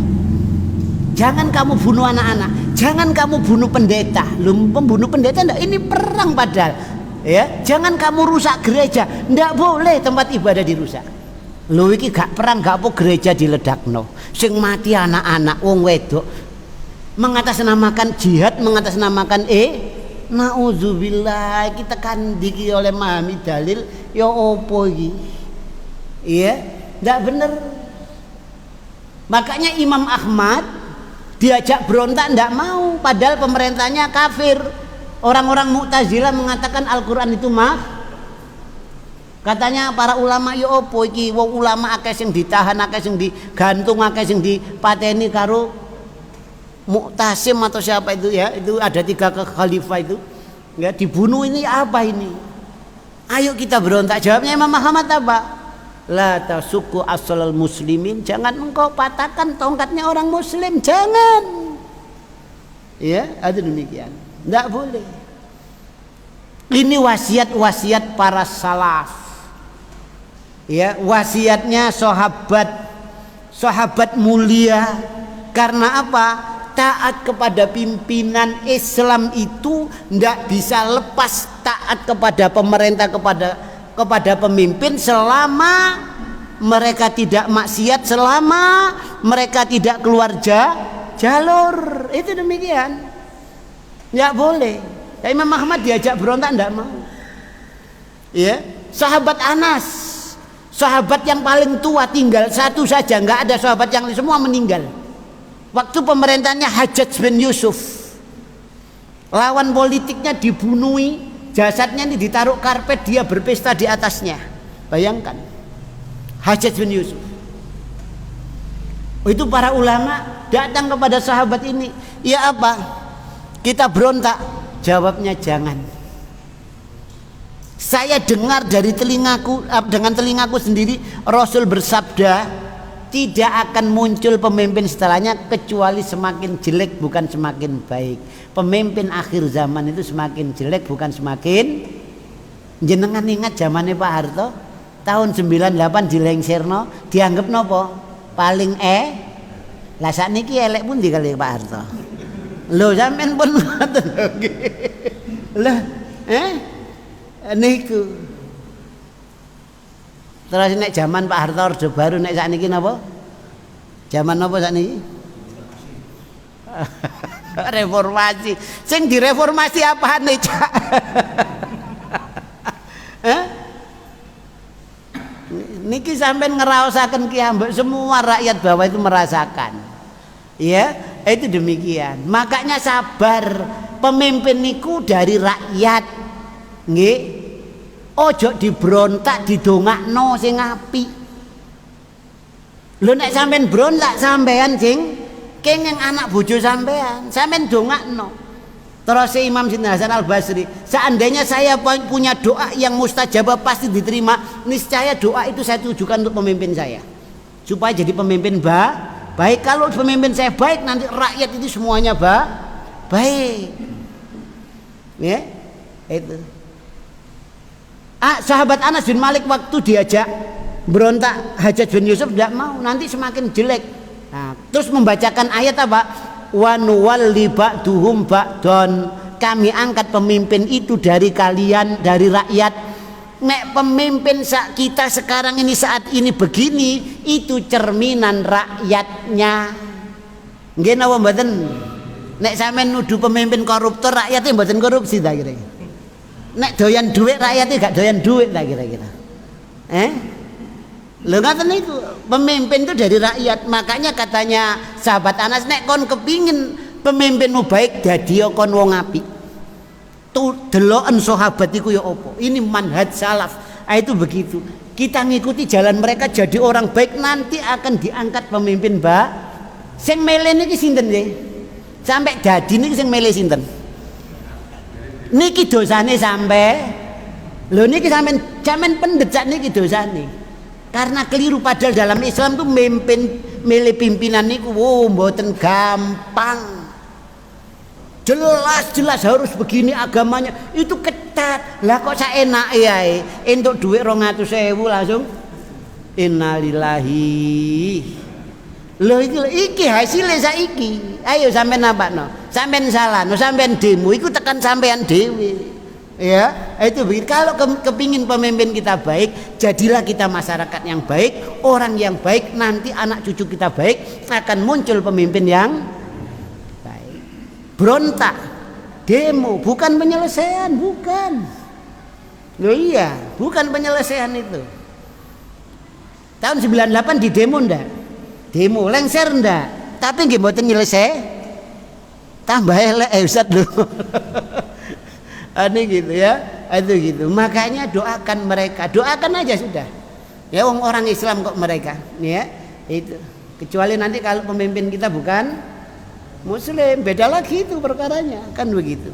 Jangan kamu bunuh anak-anak, jangan kamu bunuh pendeta. Lu pembunuh pendeta enggak, ini perang padahal. Ya, jangan kamu rusak gereja, enggak boleh tempat ibadah dirusak. Lho iki gak perang, gak apa gereja diledakno. Sing mati anak-anak wong wedok. Mengatasnamakan jihad, mengatasnamakan nauzubillah, kita kan diki oleh memahami dalil ya opo iki. Iya, enggak bener. Makanya Imam Ahmad diajak berontak ndak mau, padahal pemerintahnya kafir. Orang-orang Mu'tazilah mengatakan Al-Quran itu katanya para ulama ya opo iki, wong ulama akeh sing ditahan, akeh sing digantung, akeh sing dipateni karo Mu'tasim atau siapa itu ya, itu ada 3 khalifah itu ya, dibunuh. Ini apa ini? Ayo kita berontak. Jawabnya Imam Ahmad apa? La tasuku asalal muslimin, jangan engkau patahkan tongkatnya orang muslim, jangan. Ya, ada demikian. Enggak boleh. Ini wasiat-wasiat para salaf. Ya, wasiatnya sahabat mulia. Karena apa? Taat kepada pimpinan Islam itu enggak bisa lepas taat kepada pemerintah, kepada pemimpin selama mereka tidak maksiat, selama mereka tidak keluar jalur. Itu demikian. Enggak boleh. Ya, Imam Ahmad diajak berontak enggak mau. Ya, sahabat Anas, sahabat yang paling tua tinggal satu saja, enggak ada sahabat yang semua meninggal. Waktu pemerintahnya Hajjaj bin Yusuf, lawan politiknya dibunuhi, jasadnya ini ditaruh karpet, dia berpesta di atasnya. Bayangkan, Hajjaj bin Yusuf. Itu para ulama datang kepada sahabat ini, ya apa? Kita berontak? Jawabnya jangan. Saya dengar dari dengan telingaku sendiri, Rasul bersabda, tidak akan muncul pemimpin setelahnya kecuali semakin jelek bukan semakin baik. Pemimpin akhir zaman itu semakin jelek bukan semakin. Jenengan ingat zamannya Pak Harto tahun 98 dilengserno, dianggap nopo? Paling lah sakniki elek pundi kali Pak Harto. Lho sampean pun ngoten lho nggih. Lah niku. Terus nek zaman Pak Harto Orde Baru, nek sakniki napa? Zaman napa sakniki? Reformasi. Sing direformasi apane, Cak? Niki sampean ngraosaken ki ambek semua rakyat bawah itu merasakan. Ya, itu demikian. Makanya sabar, pemimpin niku dari rakyat. Nggih. Ojo dibrontak didongakno sing apik. Lho nek sampean brontak sampean sing kenging anak bojo sampean dongakno. Terus Imam Sinten Hasan Al Basri, seandainya saya punya doa yang mustajabah pasti diterima, niscaya doa itu saya tujukan untuk pemimpin saya supaya jadi pemimpin baik. Kalau pemimpin saya baik, nanti rakyat itu semuanya baik. Ya, itu. Sahabat Anas bin Malik waktu diajak berontak Hajjaj bin Yusuf tidak mau, nanti semakin jelek. Nah, terus membacakan ayat apa? Wa nuwalli ba'duhum ba'don, kami angkat pemimpin itu dari kalian, dari rakyat. Nek pemimpin kita sekarang ini saat ini begini, itu cerminan rakyatnya. Nggih napa mboten? Nek sampean nuduh pemimpin koruptor, rakyatnya mboten korupsi ta kira-kira. Nek doyan duit, rakyatnya gak doyan duit ta kira-kira. Lho ngaten niku, pemimpin itu dari rakyat. Makanya katanya sahabat Anas, nek kon kepingin pemimpinmu baik, dadi kon wong apik. Tu deloken sahabat iku ya apa? Ini manhaj salaf. Itu begitu. Kita ngikuti jalan mereka jadi orang baik, nanti akan diangkat pemimpin sing milih niki sinten nggih? Sampai dadi niki sing milih sinten? Niki dosane sampai lho niki sampean pendet sak niki dosane. Karena keliru, padahal dalam Islam tuh milih pimpinan niku mboten gampang. Jelas harus begini agamanya, itu ketat. Lah kok saenake ae entuk dhuwit 200.000 langsung innalillahi. Lho iki hasilnya saiki. Ayo sampean napakno. Sampean salah, sampean demo iku tekan sampean dhewe. Ya, itu begitu. Kalau kepingin pemimpin kita baik, jadilah kita masyarakat yang baik, orang yang baik, nanti anak cucu kita baik, akan muncul pemimpin yang baik. Berontak, demo, bukan penyelesaian, bukan. Loh iya, bukan penyelesaian itu. Tahun 98 di demo ndak? Demo, lengser ndak? Tapi nggih mboten nyelesai. Tambah elek Ustaz lho. Ini gitu ya, itu gitu. Makanya doakan mereka, doakan aja sudah. Ya orang Islam kok mereka, ya itu. Kecuali nanti kalau pemimpin kita bukan Muslim, beda lagi itu perkaranya, kan begitu.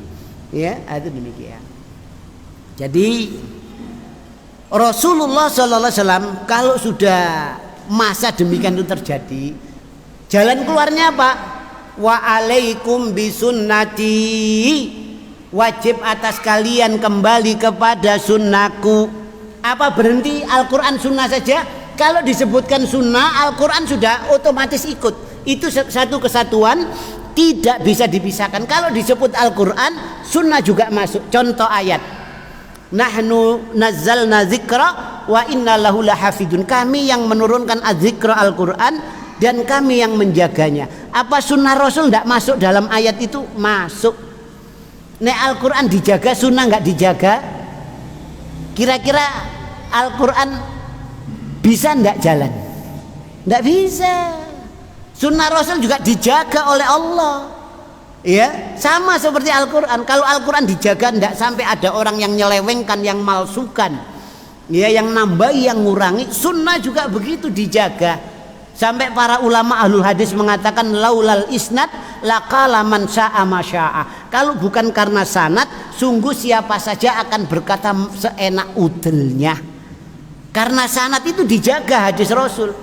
Ya, itu demikian. Jadi Rasulullah SAW kalau sudah masa demikian itu terjadi, jalan keluarnya apa? Wa alaikum bisunnati. Wajib atas kalian kembali kepada sunnahku. Apa berhenti Al-Quran sunnah saja? Kalau disebutkan sunnah, Al-Quran sudah otomatis ikut. Itu satu kesatuan, tidak bisa dipisahkan. Kalau disebut Al-Quran, sunnah juga masuk. Contoh ayat, nahnu nazzalna dzikra wa inna lahu lahafidun. Kami yang menurunkan az-dzikra Al-Quran dan kami yang menjaganya. Apa sunnah Rasul tidak masuk dalam ayat itu? Masuk. Nek Al-Quran dijaga, sunnah nggak dijaga, kira-kira Al-Quran bisa ndak jalan? Ndak bisa. Sunnah Rasul juga dijaga oleh Allah. Ya, sama seperti Al-Quran. Kalau Al-Quran dijaga, ndak sampai ada orang yang nyelewengkan, yang malsukan, ya, yang nambahi, yang ngurangi. Sunnah juga begitu dijaga. Sampai para ulama ahlul hadis mengatakan laulal isnad laqala man syaa masyaa. Kalau bukan karena sanad, sungguh siapa saja akan berkata seenak udelnya. Karena sanad itu dijaga hadis Rasul.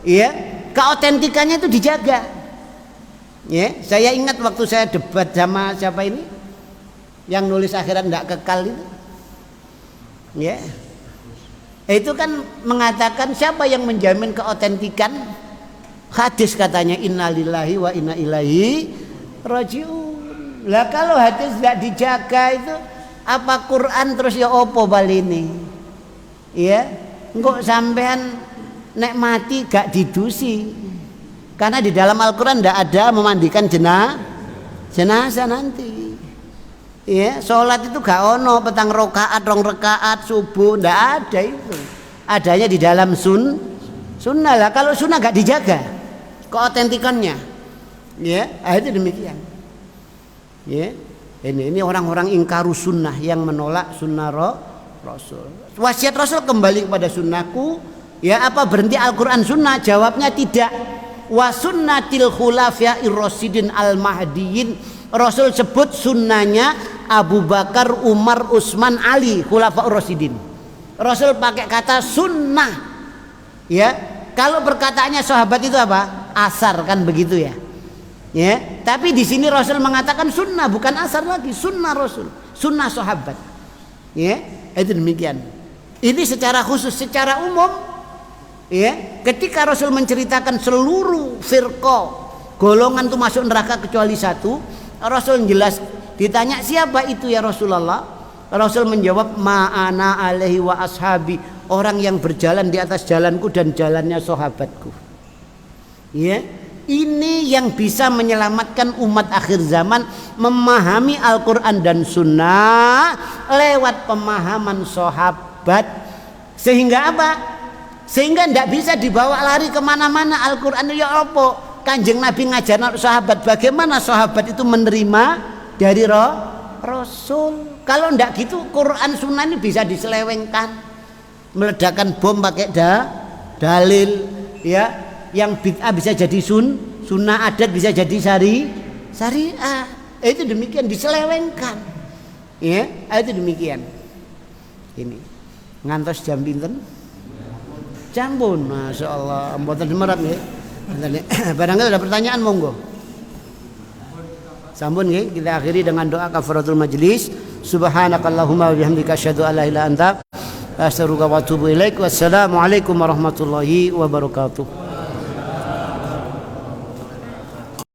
Ya, keautentikannya itu dijaga. Ya, saya ingat waktu saya debat sama siapa ini? Yang nulis akhirat tidak kekal itu. Ya. Itu kan mengatakan siapa yang menjamin keautentikan hadis, katanya innalillahi wa inna ilaihi rajiun. Lah kalau hadis tidak dijaga itu apa Quran terus ya opo bal ini? Ya, engko sampean nek mati gak didusi. Karena di dalam Al-Quran tidak ada memandikan jenazah nanti. Ya, sholat itu gak ono petang rakaat, 2 rakaat subuh, ndak ada itu. Adanya di dalam sunnah lah. Kalau sunnah gak dijaga keautentikannya, ya, itu demikian. Ya, ini orang-orang ingkarus sunnah yang menolak sunnah Rasul. Wasiat Rasul kembali kepada sunnahku. Ya, apa berhenti Al-Quran sunnah? Jawabnya tidak. Wa sunnatil khulafa'ir rasyidin al-mahdiyyin. Rasul sebut sunnahnya Abu Bakar, Umar, Utsman, Ali, khulafa'ur rasyidin. Rasul pakai kata sunnah. Ya, kalau perkataannya sahabat itu apa? Asar, kan begitu ya. Ya, tapi di sini Rasul mengatakan sunnah, bukan asar lagi, sunnah Rasul, sunnah sahabat. Ya, itu demikian. Ini secara khusus, secara umum. Ya, ketika Rasul menceritakan seluruh firqah golongan itu masuk neraka kecuali satu, Rasul jelas. Ditanya siapa itu ya Rasulullah, Rasul menjawab ma'ana alaihi wa ashabi, orang yang berjalan di atas jalanku dan jalannya sahabatku. Ya, Ini yang bisa menyelamatkan umat akhir zaman, memahami Al-Quran dan Sunnah lewat pemahaman sahabat. Sehingga apa? Sehingga tidak bisa dibawa lari kemana-mana. Al-Quran ya apa? Kanjeng Nabi ngajar sahabat, bagaimana sahabat itu menerima dari Rasul. Kalau tidak gitu Quran Sunnah ini bisa diselewengkan, meledakkan bom pakai dalil, ya. Yang bid'ah bisa jadi sunnah, adat bisa jadi syariah. Itu demikian diselewengkan. Ya, itu demikian. Ini ngantos jam pinten? Jam pun, masya Allah. Mboten demerap ya. Barangkali ada pertanyaan monggo. Sampun nggih, kita akhiri dengan doa kafaratul majlis. Subhanakallahumma wa bihamdika asyhadu an la ilaha illa anta astaghfiruka wa atubu ilaik. Wassalamualaikum warahmatullahi wabarakatuh.